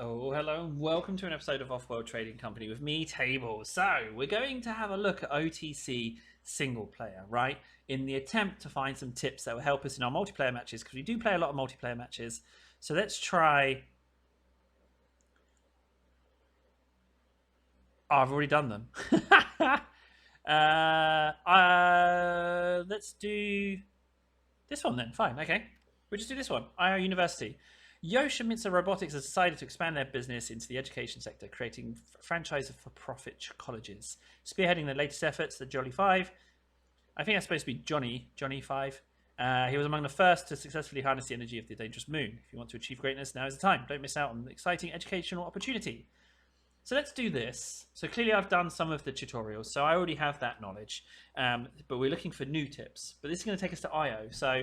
Oh, hello and welcome to an episode of Offworld Trading Company with me, Table. So, we're going to have a look at OTC single player, right? In the attempt to find some tips that will help us in our multiplayer matches, because we do play a lot of multiplayer matches. So, let's try. Oh, I've already done them. Let's do this one then. Fine, okay. We'll just do this one. IO University. Yoshimitsu Robotics has decided to expand their business into the education sector, creating franchise for profit colleges. Spearheading their latest efforts, the Jolly Five. I think that's supposed to be Johnny Five. He was among the first to successfully harness the energy of the dangerous moon. If you want to achieve greatness, now is the time. Don't miss out on the exciting educational opportunity. So let's do this. So clearly I've done some of the tutorials, so I already have that knowledge. But we're looking for new tips. But this is going to take us to IO. So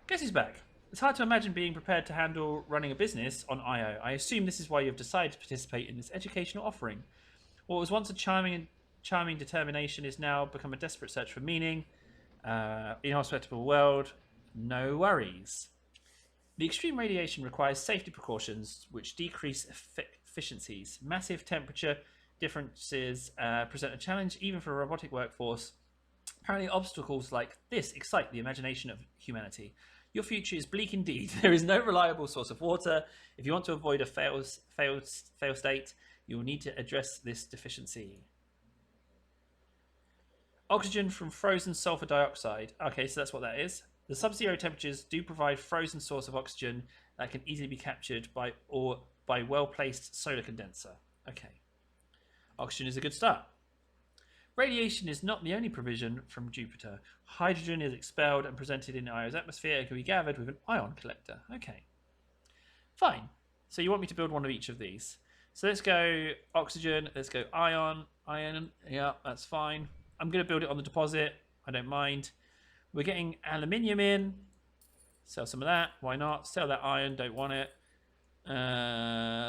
guess who's back? It's hard to imagine being prepared to handle running a business on IO. I assume this is why you've decided to participate in this educational offering. What was once a charming determination is now become a desperate search for meaning. Inhospitable world, no worries. The extreme radiation requires safety precautions which decrease efficiencies. Massive temperature differences present a challenge even for a robotic workforce. Apparently obstacles like this excite the imagination of humanity. Your future is bleak indeed. There is no reliable source of water. If you want to avoid a fail state, you will need to address this deficiency. Oxygen from frozen sulfur dioxide. Okay, so that's what that is. The sub-zero temperatures do provide frozen source of oxygen that can easily be captured by well-placed solar condenser. Okay. Oxygen is a good start. Radiation is not the only provision from Jupiter. Hydrogen is expelled and presented in Io's atmosphere and can be gathered with an ion collector. Okay. Fine. So you want me to build one of each of these. So let's go oxygen, let's go ion. Ion, yeah, that's fine. I'm going to build it on the deposit. I don't mind. We're getting aluminium in. Sell some of that. Why not? Sell that iron. Don't want it.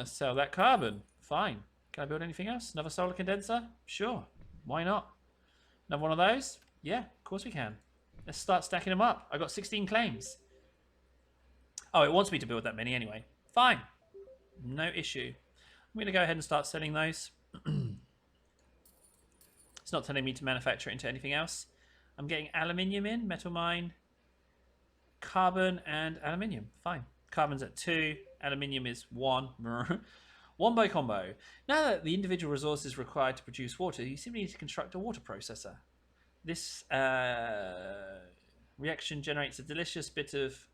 Sell that carbon. Fine. Can I build anything else? Another solar condenser? Sure. Why not? Another one of those? Yeah, of course we can. Let's start stacking them up. I got 16 claims. Oh, it wants me to build that many anyway. Fine. No issue. I'm going to go ahead and start selling those. It's not telling me to manufacture it into anything else. I'm getting aluminium in, metal mine, carbon, and aluminium. Fine. Carbon's at 2, aluminium is 1. One by combo. Now that the individual resources required to produce water, you simply need to construct a water processor. This reaction generates a delicious bit of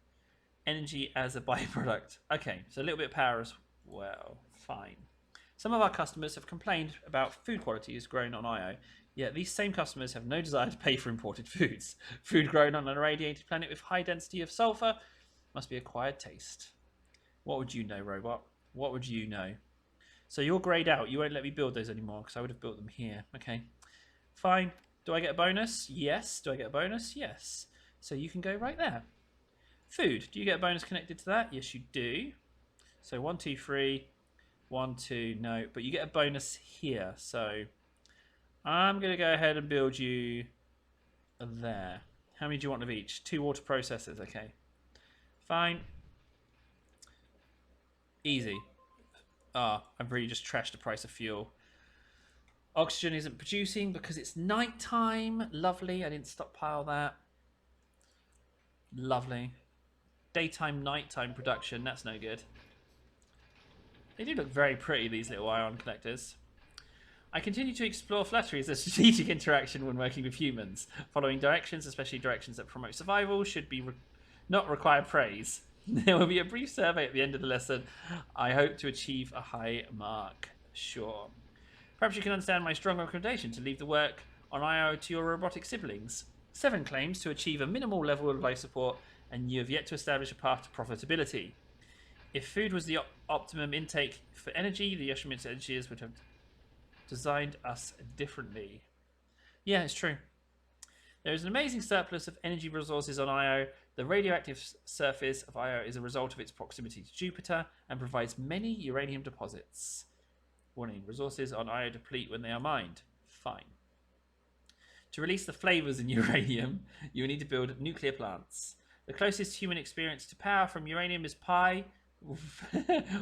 energy as a byproduct. Okay, so a little bit of power as well. Fine. Some of our customers have complained about food quality is grown on IO, yet these same customers have no desire to pay for imported foods. Food grown on an irradiated planet with high density of sulfur must be acquired taste. What would you know, robot? What would you know? So you're grayed out. You won't let me build those anymore because I would have built them here. Okay, fine. Do I get a bonus? Yes. Do I get a bonus? Yes. So you can go right there. Food. Do you get a bonus connected to that? Yes, you do. So 1, 2, 3. 1, 2, no. But you get a bonus here. So I'm going to go ahead and build you there. How many do you want of each? 2 water processors. Okay. Fine. Easy. I've really just trashed the price of fuel. Oxygen isn't producing because it's nighttime. Lovely. I didn't stockpile that. Lovely. Daytime, nighttime production. That's no good. They do look very pretty, these little ion collectors. I continue to explore flattery as a strategic interaction when working with humans. Following directions, especially directions that promote survival, should be not require praise. There will be a brief survey at the end of the lesson. I hope to achieve a high mark. Sure. Perhaps you can understand my strong recommendation to leave the work on IO to your robotic siblings. 7 claims to achieve a minimal level of life support, and you have yet to establish a path to profitability. If food was the optimum intake for energy, the Yoshimitsu engineers would have designed us differently. Yeah, it's true. There is an amazing surplus of energy resources on Io. The radioactive surface of Io is a result of its proximity to Jupiter and provides many uranium deposits. Warning, resources on Io deplete when they are mined. Fine. To release the flavors in uranium, you will need to build nuclear plants. The closest human experience to power from uranium is pi.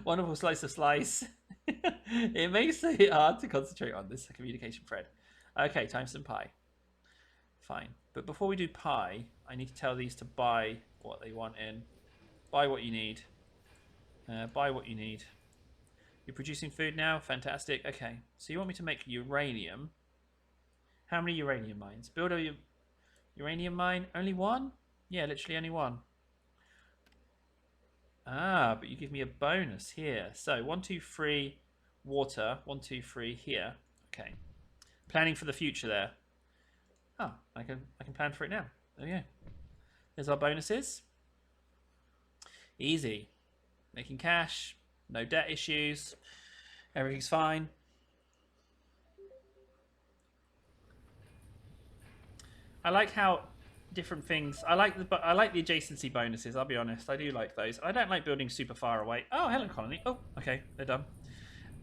Wonderful slice of slice. It makes it hard to concentrate on this communication thread. Okay, time some pie. Fine. But before we do pie, I need to tell these to buy what they want in. Buy what you need. Buy what you need. You're producing food now? Fantastic. Okay. So you want me to make uranium. How many uranium mines? Build a uranium mine. Only one? Yeah, literally only one. Ah, but you give me a bonus here. So 1, 2, 3 water. 1, 2, 3 here. Okay. Planning for the future there. Oh, I can plan for it now. There we go. There's our bonuses. Easy. Making cash. No debt issues. Everything's fine. I like how different things. I like the adjacency bonuses. I'll be honest. I do like those. I don't like building super far away. Oh, Helen Colony. Oh, okay, they're done.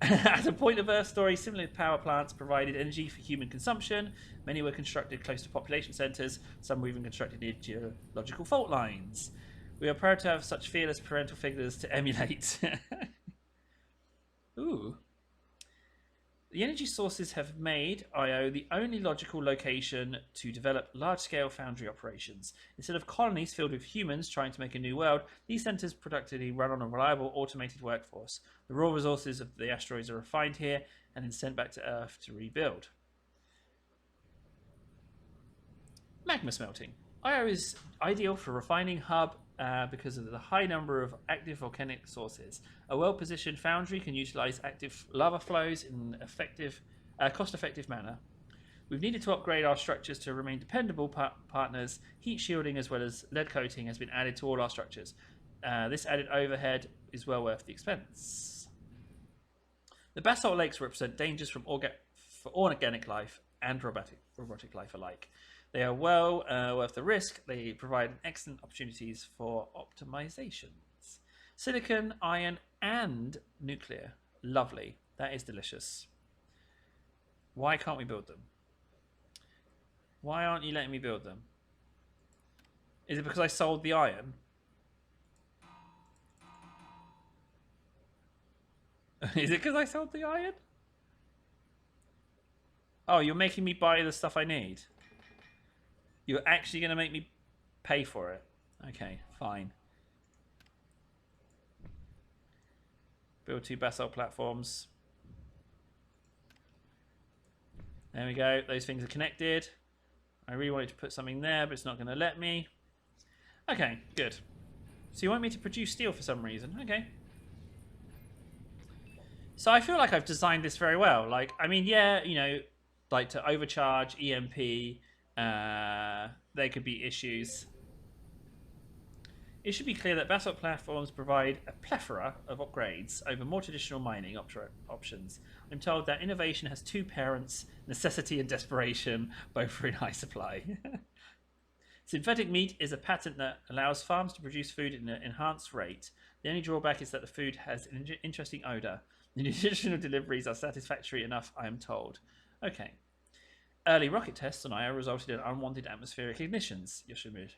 At a point of Earth story, similar to power plants provided energy for human consumption. Many were constructed close to population centres. Some were even constructed near geological fault lines. We are proud to have such fearless parental figures to emulate. Ooh. The energy sources have made IO the only logical location to develop large-scale foundry operations. Instead of colonies filled with humans trying to make a new world, these centres productively run on a reliable automated workforce. The raw resources of the asteroids are refined here and then sent back to Earth to rebuild. Magma smelting. IO is ideal for refining hub because of the high number of active volcanic sources. A well-positioned foundry can utilize active lava flows in an cost-effective manner. We've needed to upgrade our structures to remain dependable partners. Heat shielding as well as lead coating has been added to all our structures. This added overhead is well worth the expense. The basalt lakes represent dangers for organic life and robotic life alike. They are well worth the risk. They provide excellent opportunities for optimizations. Silicon, iron, and nuclear. Lovely. That is delicious. Why can't we build them? Why aren't you letting me build them? Is it because I sold the iron? Is it because I sold the iron? Oh, you're making me buy the stuff I need. You're actually going to make me pay for it. Okay, fine. Build 2 basalt platforms. There we go. Those things are connected. I really wanted to put something there, but it's not going to let me. Okay, good. So you want me to produce steel for some reason. Okay. So I feel like I've designed this very well. Like, I mean, yeah, you know, like to overcharge, EMP, there could be issues. It should be clear that basalt platforms provide a plethora of upgrades over more traditional mining options. I'm told that innovation has 2 parents, necessity and desperation, both are in high supply. Synthetic meat is a patent that allows farms to produce food at an enhanced rate. The only drawback is that the food has an interesting odour. The nutritional deliveries are satisfactory enough, I am told. Okay. Early rocket tests on Io resulted in unwanted atmospheric ignitions. Yoshimi?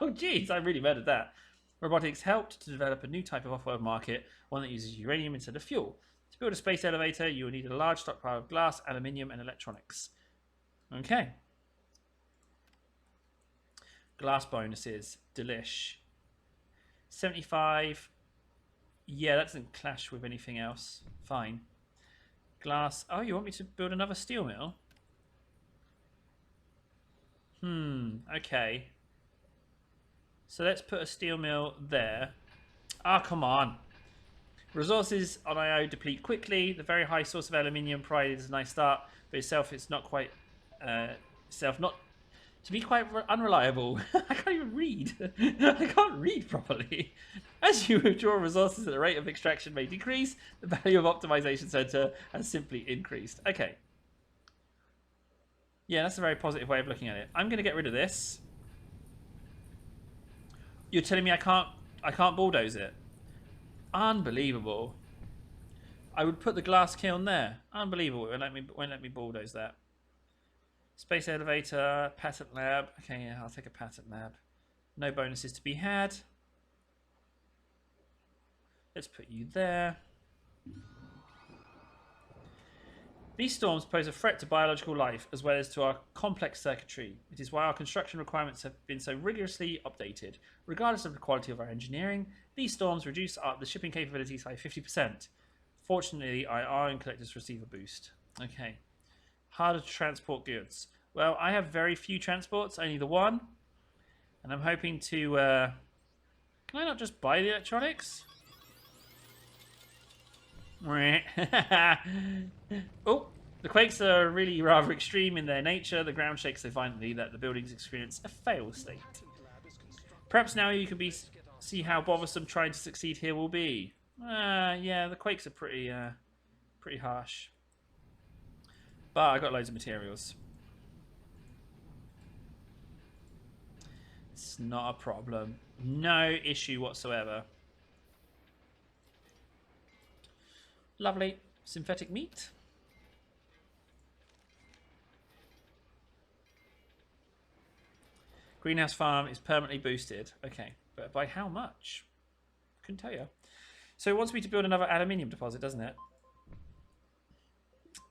Oh, jeez, I really murdered that. Robotics helped to develop a new type of off-world market, one that uses uranium instead of fuel. To build a space elevator, you will need a large stockpile of glass, aluminium, and electronics. Okay. Glass bonuses. Delish. 75. Yeah, that doesn't clash with anything else. Fine. Glass. Oh, you want me to build another steel mill? Okay. So let's put a steel mill there. Ah, come on. Resources on IO deplete quickly. The very high source of aluminium provided is a nice start, but itself it's not quite to be quite unreliable. I can't even read. I can't read properly. As you withdraw resources at the rate of extraction may decrease, the value of optimization center has simply increased. Okay. Yeah, that's a very positive way of looking at it. I'm going to get rid of this. You're telling me I can't bulldoze it? Unbelievable. I would put the glass kiln there. Unbelievable. It won't let me bulldoze that. Space elevator, patent lab. Okay, yeah, I'll take a patent lab. No bonuses to be had. Let's put you there. These storms pose a threat to biological life as well as to our complex circuitry. It is why our construction requirements have been so rigorously updated. Regardless of the quality of our engineering, these storms reduce the shipping capabilities by 50%. Fortunately, our iron collectors receive a boost. Okay. Harder to transport goods. Well, I have very few transports, only the one. And I'm hoping to... can I not just buy the electronics? Oh, the quakes are really rather extreme in their nature. The ground shakes so violently that the buildings experience a fail state. Perhaps now you can see how bothersome trying to succeed here will be. Yeah, the quakes are pretty harsh. But I got loads of materials. It's not a problem. No issue whatsoever. Lovely. Synthetic meat. Greenhouse farm is permanently boosted. Okay, but by how much? Couldn't tell you. So it wants me to build another aluminium deposit, doesn't it?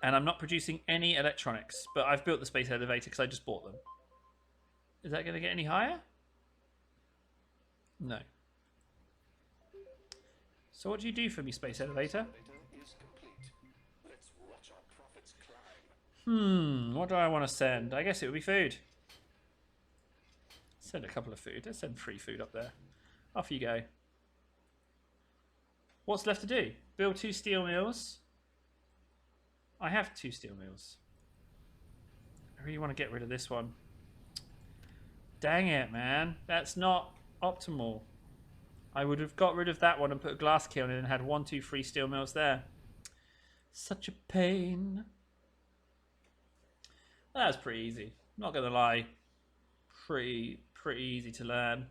And I'm not producing any electronics, but I've built the space elevator because I just bought them. Is that going to get any higher? No. So what do you do for me, space elevator? What do I want to send? I guess it would be food. Send a couple of food. Let's send free food up there. Off you go. What's left to do? Build 2 steel mills. I have 2 steel mills. I really want to get rid of this one. Dang it, man. That's not optimal. I would have got rid of that one and put a glass kiln in and had 1, 2, 3 steel mills there. Such a pain. That's pretty easy. Not gonna lie. Pretty easy to learn.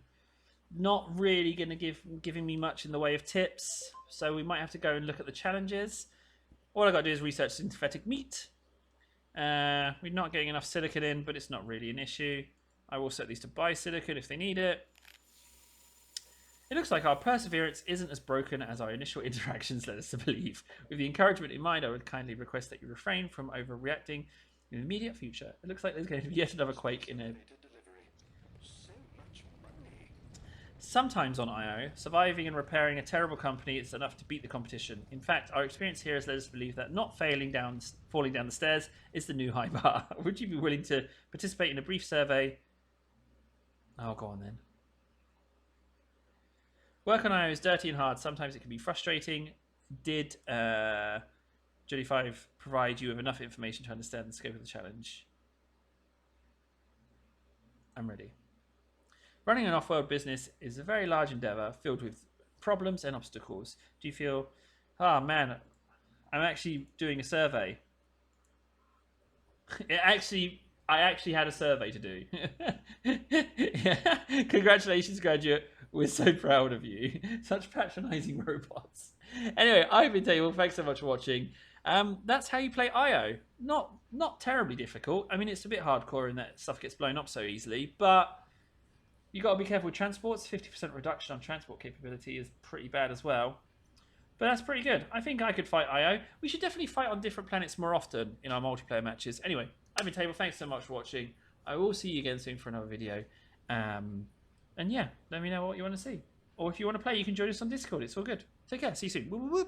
Not really gonna giving me much in the way of tips. So we might have to go and look at the challenges. All I gotta do is research synthetic meat. We're not getting enough silicon in, but it's not really an issue. I will set these to buy silicon if they need it. It looks like our perseverance isn't as broken as our initial interactions led us to believe. With the encouragement in mind, I would kindly request that you refrain from overreacting in the immediate future. It looks like there's going to be yet another quake in a... Sometimes on IO, surviving and repairing a terrible company is enough to beat the competition. In fact, our experience here has led us to believe that not falling down the stairs is the new high bar. Would you be willing to participate in a brief survey? Oh, go on then. Work on IO is dirty and hard. Sometimes it can be frustrating. Did Jody 5 provide you with enough information to understand the scope of the challenge? I'm ready. Running an off-world business is a very large endeavor filled with problems and obstacles. Do you feel, oh man, I'm actually doing a survey. I actually had a survey to do. Yeah. Congratulations, graduate. We're so proud of you. Such patronizing robots. Anyway, I've been Table. Thanks so much for watching. That's how you play IO. Not terribly difficult. I mean, it's a bit hardcore in that stuff gets blown up so easily, but you got to be careful with transports. 50% reduction on transport capability is pretty bad as well. But that's pretty good. I think I could fight IO. We should definitely fight on different planets more often in our multiplayer matches. Anyway, I've been Table. Thanks so much for watching. I will see you again soon for another video. And yeah, let me know what you want to see. Or if you want to play, you can join us on Discord. It's all good. Take care. See you soon. Whoop, whoop, whoop.